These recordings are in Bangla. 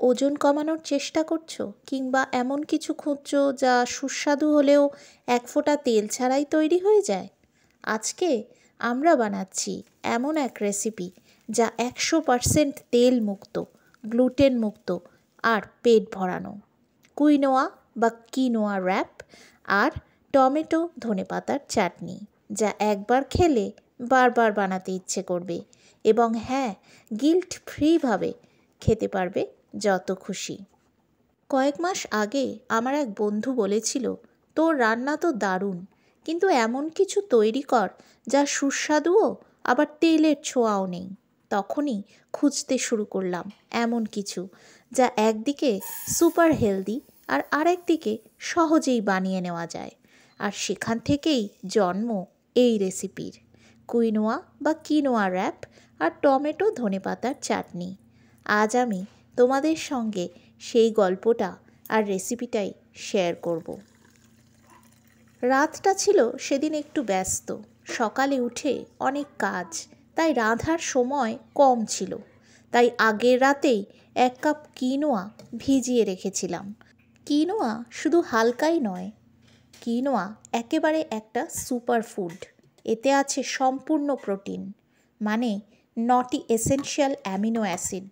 ওজন কমানোর চেষ্টা করছো, কিংবা এমন কিছু খুঁজছো যা সুস্বাদু হলেও এক ফোঁটা তেল ছাড়াই তৈরি হয়ে যায়? আজকে আমরা বানাচ্ছি এমন এক রেসিপি যা 100% তেল মুক্ত, গ্লুটেন মুক্ত আর পেট ভরানো। কুইনোয়া বা কিনোয়া র্যাপ আর টমেটো ধনেপাতার চাটনি, যা একবার খেলে বারবার বানাতে ইচ্ছে করবে। এবং হ্যাঁ, গিল্ট ফ্রিভাবে খেতে পারবে যত খুশি। কয়েক মাস আগে আমার এক বন্ধু বলেছিল, তোর রান্না তো দারুণ, কিন্তু এমন কিছু তৈরি কর যা সুস্বাদুও আবার তেলের ছোঁয়াও নেই। তখনই খুঁজতে শুরু করলাম এমন কিছু যা একদিকে সুপার হেলদি আর আরেকদিকে সহজেই বানিয়ে নেওয়া যায়। আর সেখান থেকেই জন্ম এই রেসিপির, কুইনোয়া বা কিনোয়া র্যাপ আর টমেটো ধনেপাতার চাটনি। আজ আমি তোমাদের সঙ্গে সেই গল্পটা আর রেসিপিটাই শেয়ার করব। রাতটা ছিল সেদিন একটু ব্যস্ত। সকালে উঠে অনেক কাজ, তাই রাঁধার সময় কম ছিল। তাই আগের রাতেই 1 কাপ কিনোয়া ভিজিয়ে রেখেছিলাম। কিনোয়া শুধু হালকাই নয়, কিনোয়া একেবারে একটা সুপার ফুড। এতে আছে সম্পূর্ণ প্রোটিন, মানে নটি essential amino acid.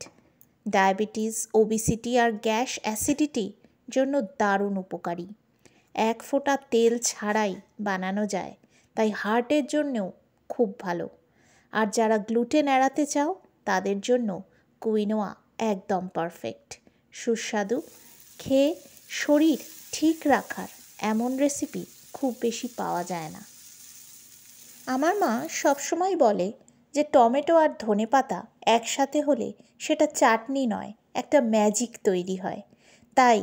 Diabetes, obesity আর গ্যাস অ্যাসিডিটির জন্য দারুণ উপকারী। 1 ফোঁটা তেল ছাড়াই বানানো যায়, তাই হার্টের জন্যও খুব ভালো। আর যারা গ্লুটেন এড়াতে চাও তাদের জন্য কুইনোয়া একদম পারফেক্ট। সুস্বাদু, খেয়ে শরীর ঠিক রাখার এমন রেসিপি খুব বেশি পাওয়া যায় না। আমার মা সবসময় বলে যে টমেটো আর ধনেপাতা একসাথে হলে সেটা চাটনি নয়, একটা ম্যাজিক তৈরি হয়। তাই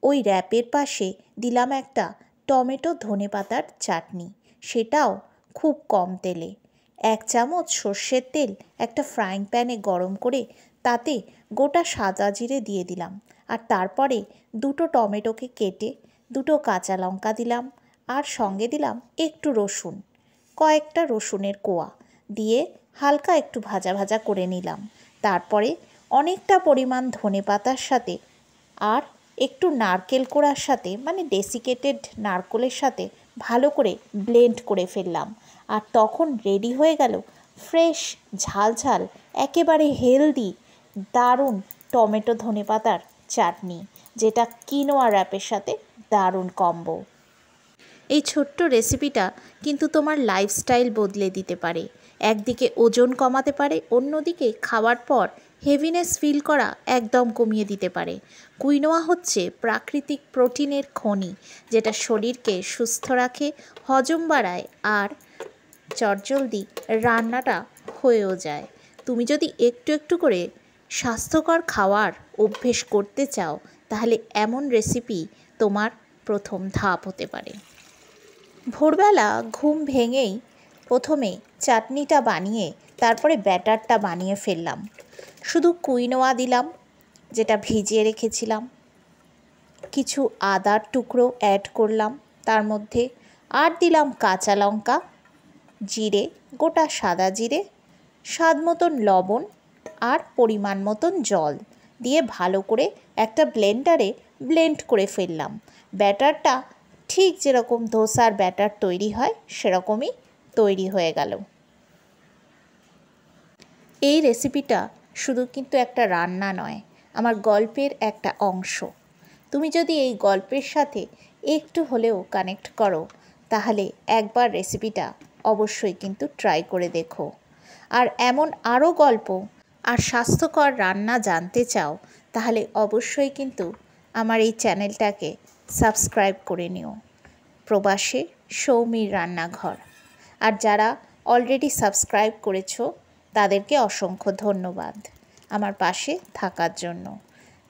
ওই র্যাপের পাশে দিলাম একটা টমেটো ধনেপাতার চাটনি, সেটাও খুব কম তেলে। 1 চামচ সর্ষের তেল একটা ফ্রাইং প্যানে গরম করে তাতে গোটা সাদা জিরে দিয়ে দিলাম। আর তারপরে 2টো টমেটোকে কেটে 2টো কাঁচা লঙ্কা দিলাম, আর সঙ্গে দিলাম একটু রসুন, কয়েকটা রসুনের কোয়া দিয়ে হালকা একটু ভাজা ভাজা করে নিলাম। তারপরে অনেকটা পরিমাণ ধনেপাতার সাথে আর একটু নারকেল কোড়ার সাথে, মানে ডেসিকেটেড নারকেলের সাথে ভালো করে ব্লেন্ড করে ফেললাম। আর তখন রেডি হয়ে গেল ফ্রেশ, ঝাল ঝাল, একেবারে হেলদি, দারুণ টমেটো ধনেপাতার চাটনি, যেটা কিনোয়া র্যাপের সাথে দারুণ কম্বো। এই ছোট্ট রেসিপিটা কিন্তু তোমার লাইফস্টাইল বদলে দিতে পারে। একদিকে ওজন কমাতে পারে, অন্যদিকে খাওয়ার পর হেভিনেস ফিল করা একদম কমিয়ে দিতে পারে। কুইনোয়া হচ্ছে প্রাকৃতিক প্রোটিনের খনি, যেটা শরীরকে সুস্থ রাখে, হজম বাড়ায় আর চটজলদি রান্নাটা হয়েও যায়। তুমি যদি একটু একটু করে স্বাস্থ্যকর খাওয়ার অভ্যেস করতে চাও, তাহলে এমন রেসিপি তোমার প্রথম ধাপ হতে পারে। ভোরবেলা ঘুম ভেঙেই প্রথমে চাটনিটা বানিয়ে তারপরে ব্যাটারটা বানিয়ে ফেললাম। শুধু কুইনোয়া দিলাম যেটা ভিজিয়ে রেখেছিলাম, কিছু আদার টুকরো অ্যাড করলাম তার মধ্যে, আর দিলাম কাঁচা লঙ্কা, জিরে, গোটা সাদা জিরে, স্বাদ মতন লবণ আর পরিমাণ মতন জল দিয়ে ভালো করে একটা ব্লেন্ডারে ব্লেন্ড করে ফেললাম। ব্যাটারটা ঠিক যেরকম ধোসার ব্যাটার তৈরি হয় সেরকমই তৈরি হয়ে গেল। এই রেসিপিটা শুধু কিন্তু একটা রান্না নয়, আমার গল্পের একটা অংশ। তুমি যদি এই গল্পের সাথে একটু হলেও কানেক্ট করো, তাহলে একবার রেসিপিটা অবশ্যই কিন্তু ট্রাই করে দেখো। আর এমন আরও গল্প আর স্বাস্থ্যকর রান্না জানতে চাও, তাহলে অবশ্যই কিন্তু আমার এই চ্যানেলটাকে সাবস্ক্রাইব করে নিও, প্রবাসে সৌমির রান্নাঘর। আর যারা অলরেডি সাবস্ক্রাইব করেছো তাদেরকে অসংখ্য ধন্যবাদ আমার পাশে থাকার জন্য।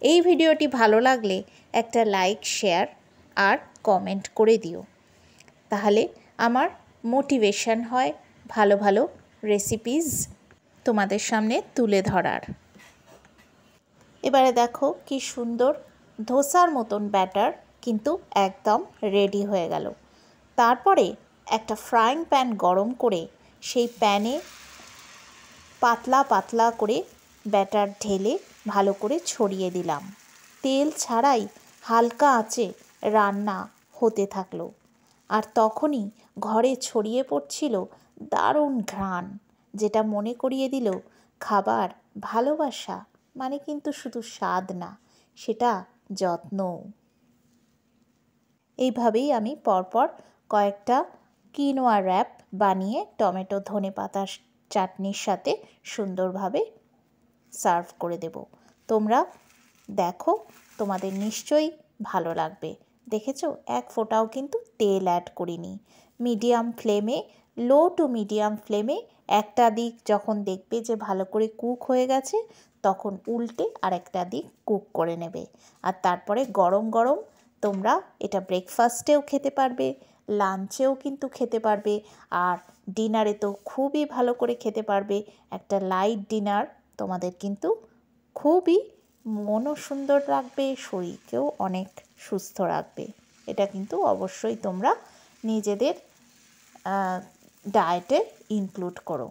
এই ভিডিওটি ভালো লাগলে একটা লাইক, শেয়ার আর কমেন্ট করে দিও, তাহলে আমার মোটিভেশন হয় ভালো ভালো রেসিপিস তোমাদের সামনে তুলে ধরার। এবারে দেখো কি সুন্দর ধোসার মতন ব্যাটার কিন্তু একদম রেডি হয়ে গেল। তারপরে একটা ফ্রাইং প্যান গরম করে সেই প্যানে পাতলা পাতলা করে ব্যাটার ঢেলে ভালো করে ছড়িয়ে দিলাম। তেল ছাড়াই হালকা আঁচে রান্না হতে থাকলো। আর তখনই ঘরে ছড়িয়ে পড়ছিল দারুণ ঘ্রাণ, যেটা মনে করিয়ে দিল খাবার ভালোবাসা মানে কিন্তু শুধু স্বাদ না, সেটা যত্নও। এইভাবেই আমি পরপর কয়েকটা কিনোয়া র্যাপ বানিয়ে টমেটো ধনেপাতার চাটনির সাথে সুন্দরভাবে সার্ভ করে দেব। তোমরা দেখো, তোমাদের নিশ্চয়ই ভালো লাগবে। দেখেছো, এক ফোঁটাও কিন্তু তেল অ্যাড করিনি। মিডিয়াম ফ্লেমে, লো টু মিডিয়াম ফ্লেমে একটা দিক যখন দেখবে যে ভালো করে কুক হয়ে গেছে, তখন উল্টে আরেকটা দিক কুক করে নেবে। আর তারপরে গরম গরম তোমরা এটা ব্রেকফাস্টেও খেতে পারবে, লাঞ্চেও কিন্তু খেতে পারবে, আর ডিনারে তো খুবই ভালো করে খেতে পারবে। একটা লাইট ডিনার তোমাদের কিন্তু খুবই মনও সুন্দর রাখবে, শরীরকেও অনেক সুস্থ রাখবে। এটা কিন্তু অবশ্যই তোমরা নিজেদের ডায়েটে ইনক্লুড করো।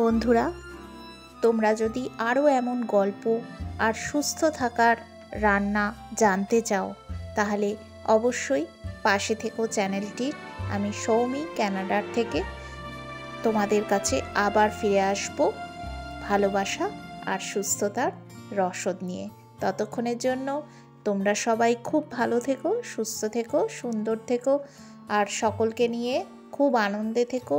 বন্ধুরা, তোমরা যদি আরও এমন গল্প আর সুস্থ থাকার রান্না জানতে চাও, তাহলে অবশ্যই পাশে থেকো চ্যানেলটির। আমি সৌমি কানাডার থেকে তোমাদের কাছে আবার ফিরে আসব ভালোবাসা আর সুস্থতার রসদ নিয়ে। ততক্ষণের জন্য তোমরা সবাই খুব ভালো থেকো, সুস্থ থেকো, সুন্দর থেকো, আর সকলকে নিয়ে খুব আনন্দে থেকো।